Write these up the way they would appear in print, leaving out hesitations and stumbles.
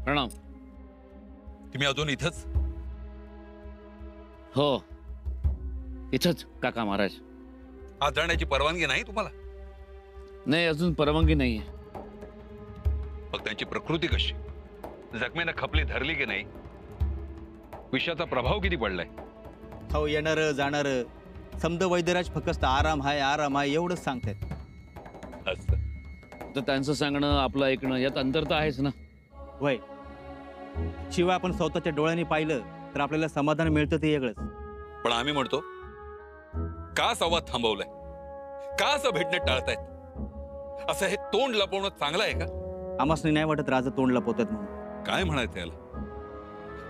प्रणाम. तुम्ही अजून इथंच? हो, इथंच काका महाराज. आत जाण्याची परवानगी नाही तुम्हाला? नाही, अजून परवानगी नाहीये. मग त्यांची प्रकृती कशी? जखमेनं खपली धरली की नाही? विषाचा प्रभाव किती पडलाय? हो, येणार जाणार समद वैद्यराज फक्त आराम आहे एवढंच सांगतात. असं तर त्यांचं सांगणं आपलं ऐकणं यात अंतर तर आहेच ना. वय शिवाय आपण स्वतःच्या डोळ्यांनी पाहिलं तर आपल्याला समाधान मिळतं ते वेगळंच. पण आम्ही म्हणतो, का संवाद थांबवलाय? का असं भेटणं टाळतायत? असं हे तोंड लपवणं चांगलं आहे का? आमासनी नाही वाटत राजा तोंड लपवतात म्हणून. काय म्हणायचं याला?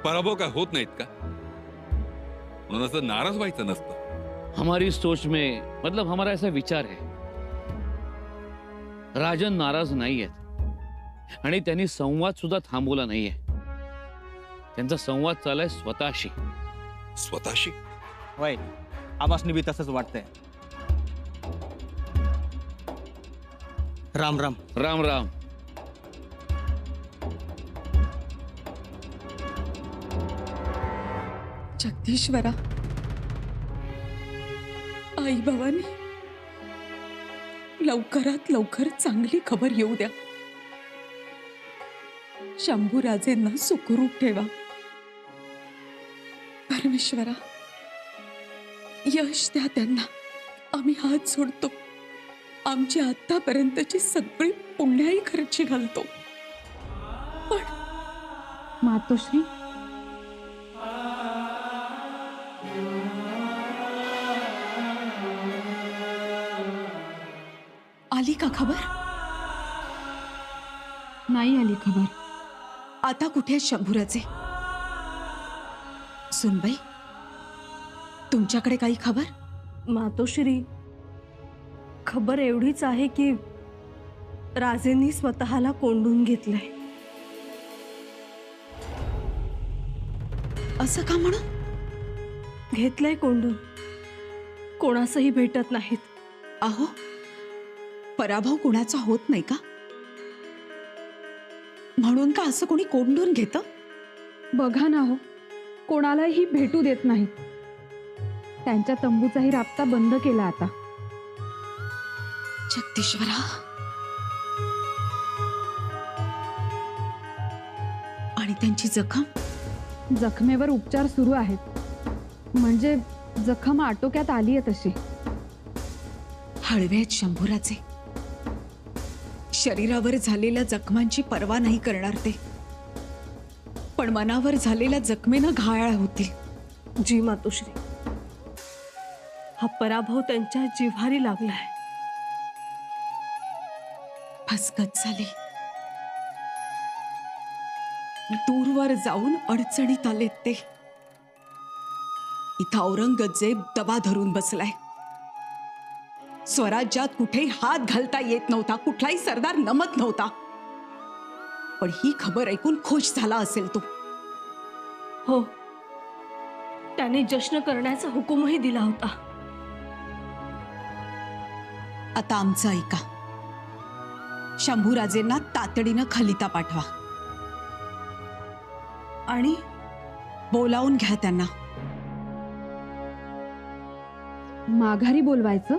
पराभव काय होत नाहीत का? म्हणून असं नाराज व्हायचं नसतं. हमारी सोच में मतलब हमारा ऐसा विचार है, राजन नाराज नाही आहेत आणि त्यांनी संवाद सुद्धा थांबवला नाहीये. त्यांचा संवाद चालाय स्वतःशी. स्वतःशी? वय आमासनी बी तसंच वाटतंय. राम राम. राम राम. जगदीश्वरा, आई बाबांनी लवकरात लवकर चांगली खबर येऊ द्या. शंभूराजेंना सुखरूप ठेवा. परमेश्वरा, यश द्या त्यांना. आम्ही हात जोडतो. आमची आतापर्यंतची सगळी पुण्याई खर्ची घालतो. पण मातोश्री, आली का खबर? नाही आली खबर. आता कुठे आहेत शंभूराजे? सुनबाई, तुमच्याकडे काही खबर? मातोश्री, खबर एवढीच आहे की राजेंनी स्वतःला कोंडून घेतलंय. असं का म्हणून? घेतलंय कोंडून. कोणासही भेटत नाहीत. अहो, पराभव कुणाचा होत नाही का? म्हणून का असं कोणी कोंडून घेतं? बघा ना हो, कोणालाही भेटू देत नाहीत. त्यांच्या तंबूचाही राबता बंद केला आता. जगदीश्वरा, आणि त्यांची जखम? जखमेवर उपचार सुरू आहेत. म्हणजे जखम आटोक्यात आली आहे तशी. हळवे आहेत शंभूराचे. शरीरावर झालेल्या जखमांची पर्वा नाही करणार ते, पण मनावर झालेल्या जखमेनं घायाळ होतील. जी मातोश्री, हा पराभव त्यांच्या जिव्हारी लागलाय. फसगत झाली. दूरवर जाऊन अडचणीत आलेत ते. इथं औरंगजेब दबा धरून बसलाय. स्वराज्यात कुठेही हात घालता येत नव्हता. कुठलाही सरदार नमत नव्हता. पण ही खबर ऐकून खुश झाला असेल तो. हो, त्याने जश्न करण्याचा हुकूमही दिला होता. आता आमचं ऐका. शंभूराजेंना तातडीनं खलिता पाठवा आणि बोलावून घ्या त्यांना. माघारी बोलवायचं?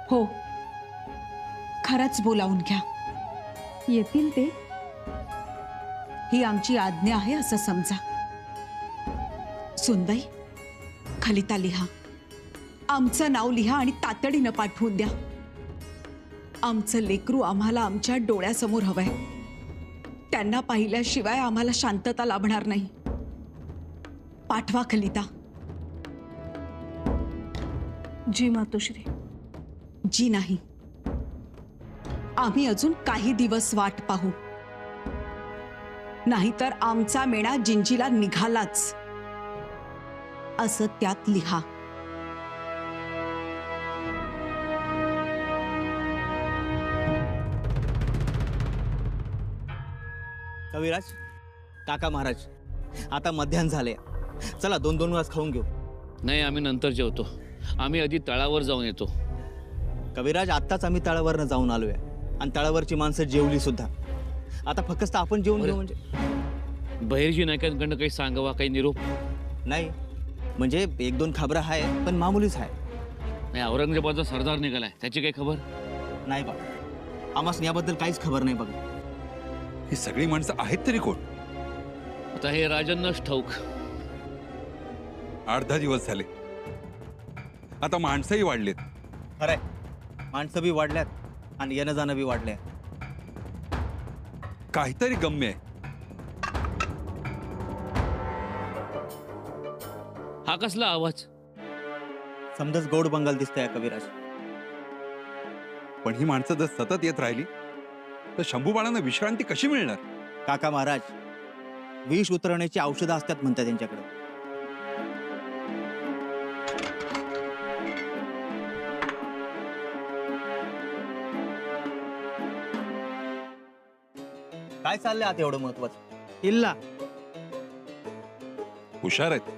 हो, खरंच बोलावून घ्या. येतील ते? ही आमची आज्ञा आहे असं समजा. सुनबाई, खलिता लिहा. आमचं नाव लिहा आणि तातडीनं पाठवून द्या. आमचं लेकरू आम्हाला आमच्या डोळ्यासमोर हवंय. त्यांना पाहिल्याशिवाय आम्हाला शांतता लाभणार नाही. पाठवा खलिता. जी मातोश्री. जी नाही, आम्ही अजून काही दिवस वाट पाहू. नाहीतर आमचा मेणा जिंजीला निघालाच असं त्यात लिहा. कविराज, काका महाराज, आता मध्याह्न झाले. चला 2-2 वाज खाऊन घेऊ. नाही, आम्ही नंतर जेवतो. आम्ही आधी तळावर जाऊन येतो. कविराज, आत्ताच आम्ही तळावरनं जाऊन आलोय आणि तळावरची माणसं जेवली सुद्धा. आता फक्त आपण जेवून घेऊ म्हणजे. बहिर्जी नायकांकडनं काही सांगावा, काही निरोप? नाही, म्हणजे एक दोन खबरं आहे पण मामुलीच आहे. नाही, औरंगजेबाचा सरदार निघालाय, त्याची काही खबर? नाही बा, आम्हाला याबद्दल काहीच खबर नाही बघा. ही सगळी माणसं आहेत तरी कोण? आता हे राजांनाच ठाऊक. 8-10 दिवस झाले, आता माणसंही वाढलेत. खरंय, माणसं बी वाढल्यात आणि येणं जाणं बी वाढलंय. काहीतरी गम्य आहे. हा कसला आवाज? समजाच गौड बंगाल दिसतंय कविराज. पण ही माणसं जर सतत येत राहिली तर शंभू बाळांना विश्रांती कशी मिळणार? काका महाराज, विष उतरवण्याची औषधं असतात म्हणतात त्यांच्याकडे. काय चाललंय आता एवढं महत्वाचं? इल्ला हुशार आहेत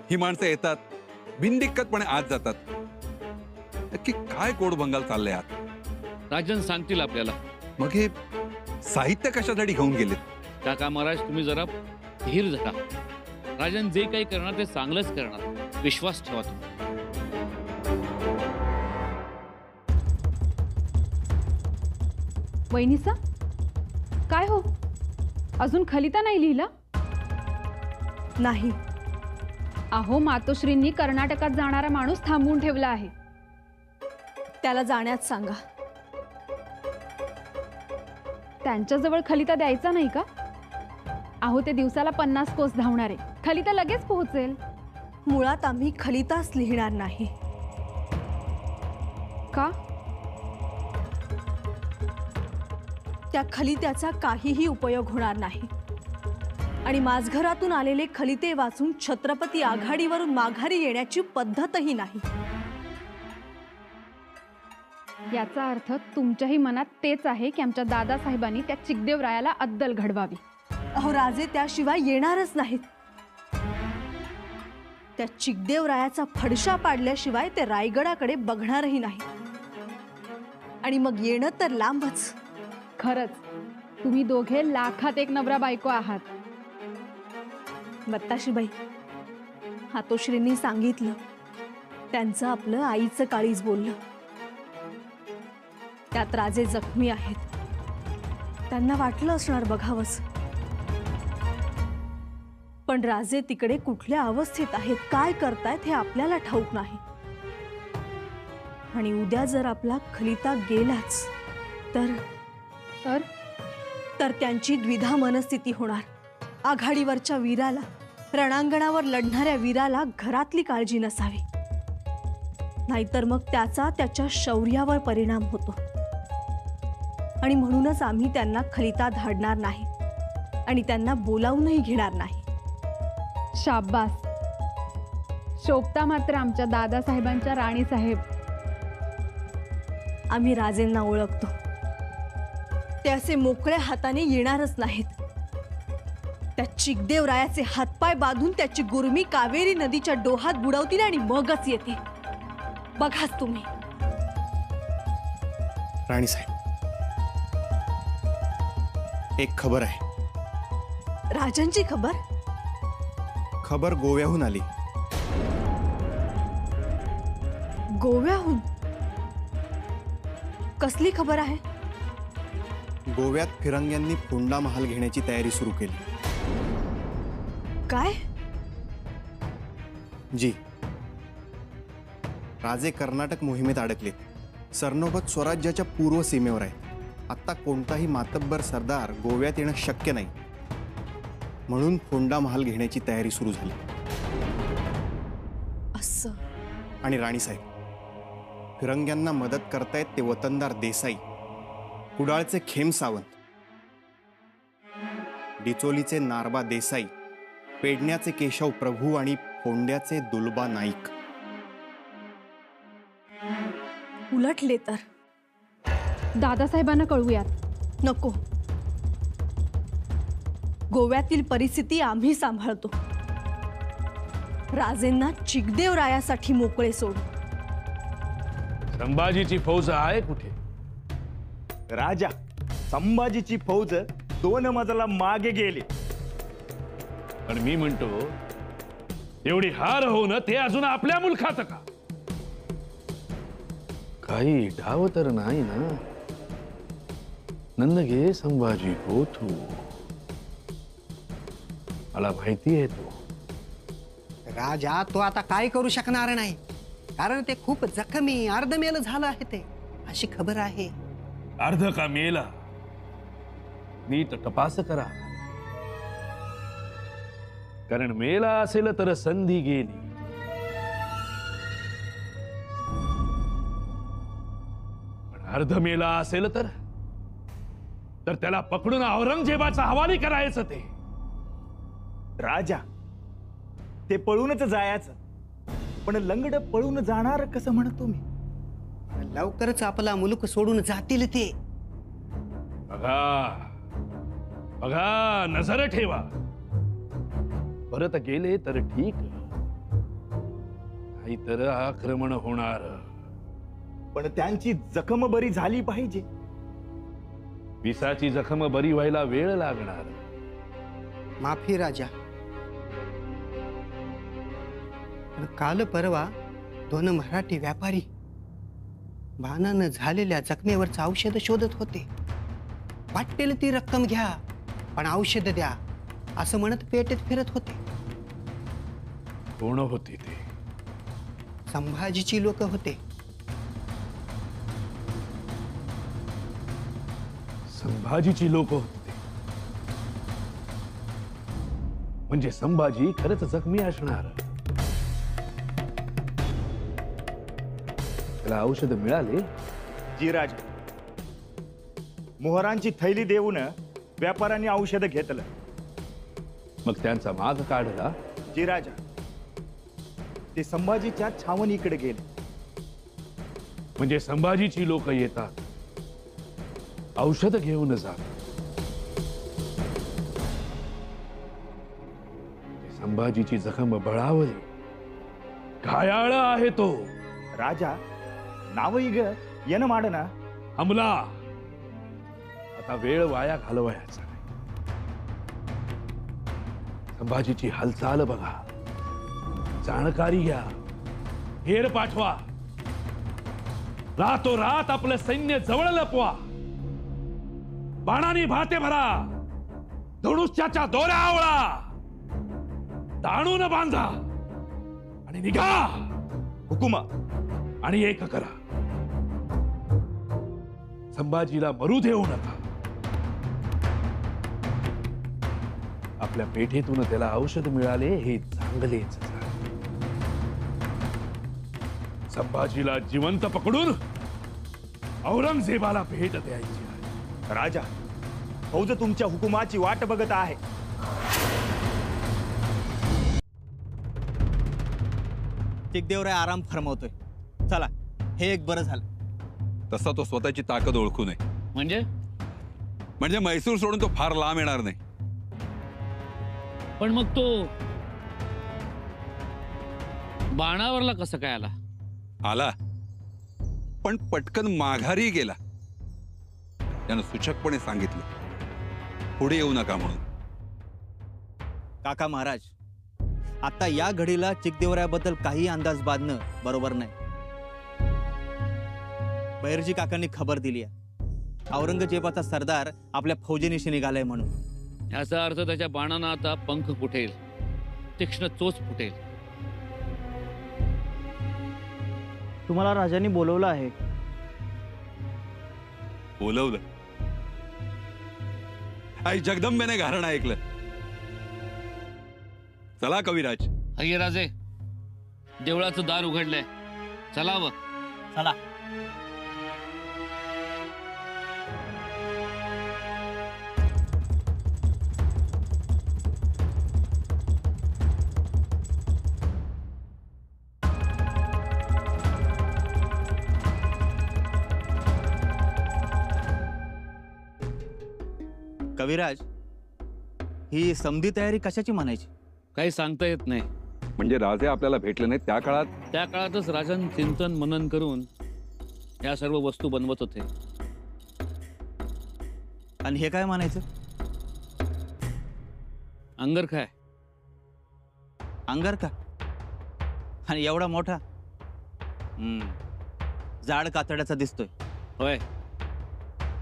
ही माणसं. येतात, बिनदिक्कतपणे आत जातात. नक्की काय गोड बंगाल चाललंय आत? राजन सांगतील आपल्याला. मग हे साहित्य कशासाठी घेऊन गेलेत? काका महाराज, तुम्ही जरा धीर धरा. राजन जे काही करणार ते चांगलंच करणार, विश्वास ठेवा तुम्ही. वहिनीसा, काय हो, अजून खलिता नाही लिहिला? नाही. अहो, मातोश्रींनी कर्नाटकात जाणारा माणूस थांबवून ठेवला आहे. त्याला जाण्यास सांगा. त्यांच्याजवळ खलिता द्यायचा नाही का? अहो, ते दिवसाला 50 कोस धावणारे, खलिता लगेच पोहोचेल. मुळात आम्ही खलिताच लिहिणार नाही. का? त्या खलित्याचा काहीही उपयोग होणार नाही आणि माझघरातून आलेले खलिते वाचून छत्रपती आघाडीवरून माघारी येण्याची पद्धतही नाही. याचा अर्थ तुमच्याही मनात तेच आहे की आमच्या दादासाहेबांनी त्या चिकदेवरायाला अद्दल घडवावी. अहो राजे, त्याशिवाय येणारच नाहीत. त्या चिकदेवरायाचा फडशा पाडल्याशिवाय ते रायगडाकडे बघणारही नाही. आणि मग येणं तर लांबच. खरंच तुम्ही दोघे लाखात एक नवरा बायको आहात. बत्ताशीबाई, हातोश्रींनी सांगितलं, त्यांचं आपलं आईचं काळीज बोललं. त्यात राजे जखमी आहेत. त्यांना वाटलं असणार बघावंच. पण राजे तिकडे कुठल्या अवस्थेत आहेत, काय करतायत हे आपल्याला ठाऊक नाही. आणि उद्या जर आपला खलिता गेलाच तर तर तर त्यांची द्विधा मनस्थिती होणार. आघाडीवरच्या वीराला, रणांगणावर लढणाऱ्या वीराला घरातली काळजी नसावी, नाहीतर मग त्याचा त्याच्या शौर्यावर परिणाम होतो. आणि म्हणूनच आम्ही त्यांना खलिता धाडणार नाही आणि त्यांना बोलावूनही घेणार नाही. शाब्बास. शोभता मात्र आमच्या दादासाहेबांच्या राणीसाहेब. आम्ही राजेंना ओळखतो. ते असे मोकळ्या हाताने येणारच नाहीत. त्या चिकदेवरायाचे हातपाय बांधून त्याची गुरमी कावेरी नदीच्या डोहात बुडवतील आणि मगच येते. बघाच तुम्ही. राणीसाहेब, एक खबर आहे. राजांची खबर? खबर गोव्याहून आली. गोव्याहून? कसली खबर आहे? गोव्यात फिरंग्यांनी फोंडा महाल घेण्याची तयारी सुरू केली. काय? जी. राजे कर्नाटक मोहिमेत अडकलेत. सरनोबत स्वराज्याच्या पूर्व सीमेवर आहेत. आता कोणताही मातब्बर सरदार गोव्यात येणं शक्य नाही, म्हणून फोंडा महाल घेण्याची तयारी सुरू झाली. असं? आणि राणीसाहेब, फिरंग्यांना मदत करतायत ते वतनदार देसाई, कुडाळचे खेम सावंत, डिचोलीचे नारबा देसाई, पेडण्याचे केशव प्रभू आणि फोंड्याचे दुलबा नाईक. उलटले तर दादासाहेबांना कळवूयात. नको. गोव्यातील परिस्थिती आम्ही सांभाळतो. राजेंना चिकदेवरायासाठी मोकळे सोडू. संभाजीची फौज आहे कुठे? राजा, संभाजीची फौज 2 मजला मागे गेले. पण मी म्हणतो एवढी हार होणं ते अजून आपल्या मुलखाचं का? काही डाव तर नाही ना? नंदगे संभाजी हो तू, मला माहिती आहे तू. राजा तो आता काय करू शकणार नाही, कारण ते खूप जखमी अर्धमेल झालं आहे, ते अशी खबर आहे. अर्ध का मेला? नीट तपास करा, कारण मेला असेल तर संधी गेली. पण अर्ध मेला असेल तर त्याला पकडून औरंगजेबाचा हवाली करायचं. ते राजा ते पळूनच जायचं, पण लंगड पळून जाणार कसं म्हणतो मी? लवकरच आपला मुलूक सोडून जातील ते. बघा बघा, नजर ठेवा. परत गेले तर ठीक, नाहीतर आक्रमण होणार. पण त्यांची जखम बरी झाली पाहिजे. विसाची जखम बरी व्हायला वेळ लागणार. माफी राजा, पण काल परवा 2 मराठी व्यापारी बाणानं झालेल्या जखमेवरचं औषध शोधत होते. वाटेल ती रक्कम घ्या, पण औषध द्या असं म्हणत पेटेत फिरत होते. कोण होते ते? संभाजीची लोक होते. संभाजीची लोक होते ते. म्हणजे संभाजी खरंच जखमी असणार. त्याला औषध मिळाले? जी राजा, मोहरांची थैली देऊन व्यापाऱ्यांनी औषध घेतलं. मग त्यांचा माग काढला? जी राजा, ते संभाजीच्या छावणीकडे गेले. म्हणजे संभाजीची लोक येतात, औषध घेऊन जातात. संभाजीची जखम बळावली, घायाळ आहे तो. राजा नाव इग येन माडना. हमला. आता वेळ वाया घालवायचा नाही. संभाजीची हालचाल बघा, जाणकारी घ्या, हेर पाठवा. रातोरात आपलं सैन्य जवळ लपवा. बाणाने भाते भरा, धनुष्याच्या दोऱ्या आवळा, ताणून बांधा आणि निघा. हुकुमा. आणि एक करा, संभाजीला मरू देऊ नका. आपल्या पेठेतून त्याला औषध मिळाले हे चांगलेच झाले. संभाजीला जिवंत पकडून औरंगजेबाला भेट द्यायची आहे. राजा, फौज तुमच्या हुकुमाची वाट बघत आहे. चिकदेवराय आराम फरमावतोय. चला, हे एक बरं झालं. तसा तो स्वतःची ताकद ओळखू नये. म्हणजे म्हैसूर सोडून तो फार लांब येणार नाही. पण मग तो बाणावरला कसं काय आला? आला, पण पटकन माघारी गेला. त्यानं सूचकपणे सांगितलं, पुढे येऊ नका म्हणून. काका महाराज, आता या घडीला चिकदेवरायाबद्दल काही अंदाज बांधणं बरोबर नाही. बैरजी काकांनी खबर दिली आहे, औरंगजेबाचा सरदार आपल्या फौजेनिशी निघालाय म्हणून. याचा अर्थ त्याच्या बाणानं आता पंख फुटेल, तीक्ष्ण चोच फुटेल. तुम्हाला राजांनी बोलवलं आहे. बोलवलं? आई जगदंबेने घारण ऐकलं. चला कविराज. अय्यराजे, देवळाचं दार उघडलंय, चलावं. चला. कविराज, ही समधी तयारी कशाची म्हणायची? काही सांगता येत नाही. म्हणजे राजे आपल्याला भेटले नाहीत त्या काळातच राजन चिंतन मनन करून या सर्व वस्तू बनवत होते. आणि हे काय म्हणायचं? अंगरखा आहे. अंगार का? आणि एवढा मोठा? जाड कातड्याचा दिसतोय. होय,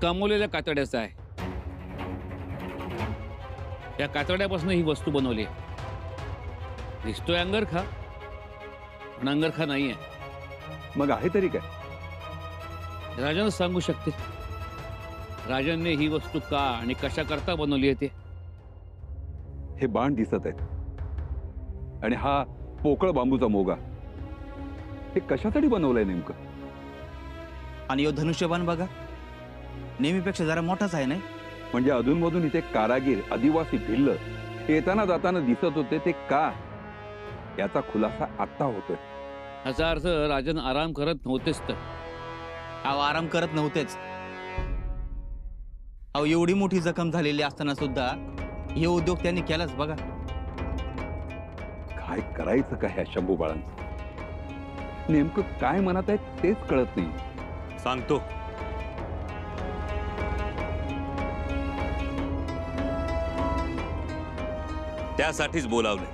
कमवलेल्या कातड्याचा आहे. या कातड्यापासून ही वस्तू बनवली आहे. दिसतोय अंगरखा, पण अंगरखा नाहीये. मग आहे तरी काय? राजन सांगू शकते. राजनने ही वस्तू का आणि कशा करता बनवली आहे ते. हे बाण दिसत आहेत आणि हा पोकळ बांबूचा मोगा, हे कशासाठी बनवलंय नेमकं? आणि यो धनुष्यबाण बघा, नेहमीपेक्षा जरा मोठाच आहे नाही? म्हणजे अधूनमधून इथे कारागीर, आदिवासी भिल्ल येताना जाताना दिसत होते, ते का? याचा खुलासा आता होतोय. याचा अर्थ राजन आराम करत नव्हतेच तर. अहो, आराम करत नव्हतेच. अहो, एवढी मोठी जखम झालेली असताना सुद्धा हे उद्योग त्यांनी केलाच बघा. काय करायचं का ह्या शंभू बाळांचं? नेमकं काय मनात आहे तेच कळत नाही. सांगतो. त्यासाठीच बोलावले.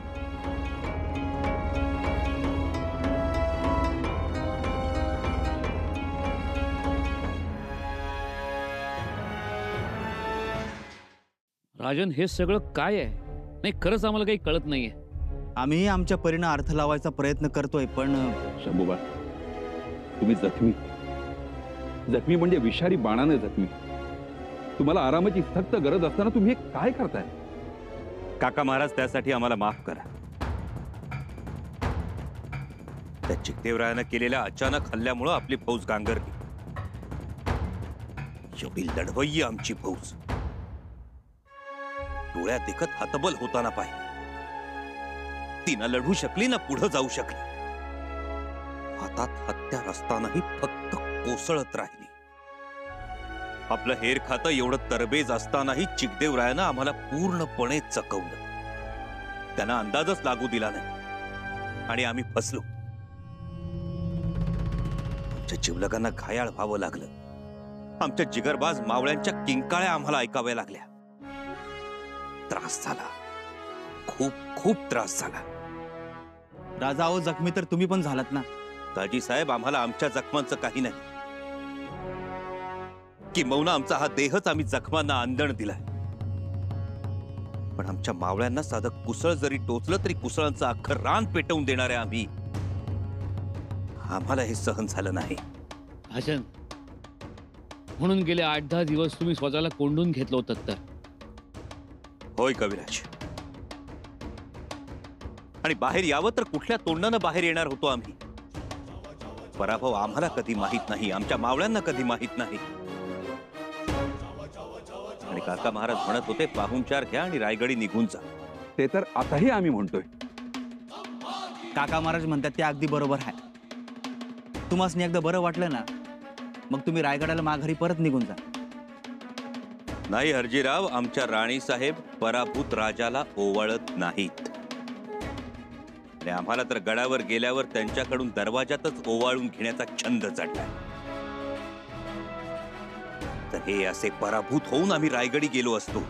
राजन, हे सगळं काय आहे? नाही, खरंच आम्हाला काही कळत नाहीये. आम्ही आमच्या परीनं अर्थ लावायचा प्रयत्न करतोय, पण शंभूबा, तुम्ही जखमी जखमी म्हणजे विषारी बाणाने जखमी. तुम्हाला आरामाची सक्त गरज असताना तुम्ही हे काय करताय? काका महाराज, त्यासाठी आम्हाला माफ करा. त्या चिकदेवरायानं केलेल्या अचानक हल्ल्यामुळं आपली फौज गांगरली. एवढी लढवय्यी आमची फौज डोळ्यात देखत हतबल होताना पाहिजे. ती न लढू शकली ना पुढे जाऊ शकली. हातात हत्यार असतानाही फक्त कोसळत राहिली. आपलं हेर खातं एवढं तरबेज असतानाही चिकदेवरायानं आम्हाला पूर्णपणे चकवलं. त्यांना अंदाजच लागू दिला नाही आणि आम्ही फसलो. आमच्या जिवलगांना घायाळ व्हावं लागलं. आमच्या जिगरबाज मावळ्यांच्या किंकाळ्या आम्हाला ऐकाव्या लागल्या. त्रास झाला, खूप खूप त्रास झाला. राजा, अहो, जखमी तर तुम्ही पण झालात ना. दाजी साहेब, आम्हाला आमच्या जखमांचं काही नाही. किंबहुना आमचा हा देहच आम्ही जखमांना आंदण दिलाय. पण आमच्या मावळ्यांना साधं कुसळ जरी टोचलं तरी कुसळांचं अख्खं रान पेटवून देणारे आम्ही, आम्हाला हे सहन झालं नाही. राजन, म्हणून गेले 8-10 दिवस तुम्ही स्वतःला कोंडून घेतलं होतं तर. होय कविराज. आणि बाहेर यावं तर कुठल्या तोंडानं बाहेर येणार होतो आम्ही. पराभव आम्हाला कधी माहित नाही, आमच्या मावळ्यांना कधी माहित नाही. आणि काका महाराज म्हणत होते, पाहुणचार घ्या आणि रायगडी निघून जा. ते तर आताही आम्ही म्हणतोय. काका महाराज म्हणतात ते अगदी बरोबर आहे. तुम्हाला एकदा बरं वाटलं ना, मग तुम्ही रायगडाला माघारी परत निघून जा. नाही हरजीराव, आमच्या राणी साहेब पराभूत राजाला ओवाळत नाहीत. आणि आम्हाला तर गडावर गेल्यावर त्यांच्याकडून दरवाजातच ओवाळून घेण्याचा छंद चढलाय. तर हे असे पराभूत होऊन आम्ही रायगडी गेलो असतो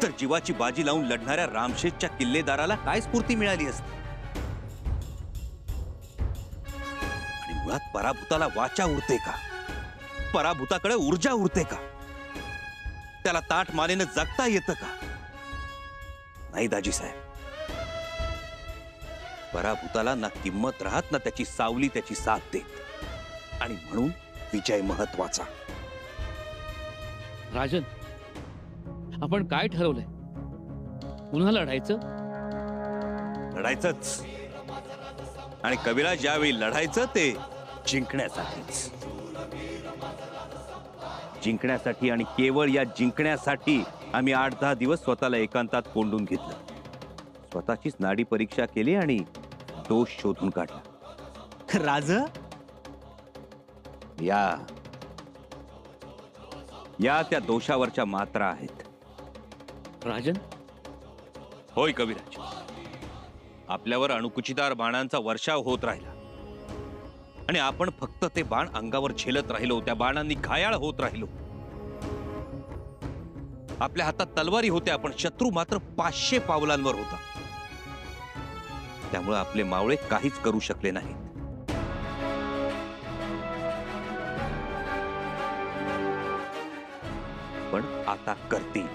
तर जीवाची बाजी लावून लढणाऱ्या रामशेठच्या किल्लेदाराला काय स्फूर्ती मिळाली असती. आणि मुळात पराभूताला वाचा उरते का? पराभूताकडे ऊर्जा उरते का? त्याला ताठ मानेनं जगता येतं का? नाही दाजी साहेब. पराभूताला ना किंमत राहत ना त्याची सावली त्याची साथ देत. आणि म्हणून विजय महत्वाचा. राजन, आपण काय ठरवलंय? पुन्हा लढायचं? लढायचंच. आणि कविराज, ज्यावेळी लढायचं ते जिंकण्यासाठीच. जिंकण्यासाठी आणि केवळ या जिंकण्यासाठी आम्ही 8-10 दिवस स्वतःला एकांतात कोंडून घेतलं. स्वतःचीच नाडी परीक्षा केली आणि दोष शोधून काढला. राज, या त्या दोषावरच्या मात्रा आहेत. राजन, होय कविराज. आपल्यावर अणुकुचीदार बाणांचा वर्षाव होत राहिला आणि आपण फक्त ते बाण अंगावर झेलत राहिलो. त्या बाणांनी घायाळ होत राहिलो. आपल्या हातात तलवारी होत्या, पण शत्रू मात्र 500 पावलांवर होता. त्यामुळे आपले मावळे काहीच करू शकले नाहीत. पण आता करतील.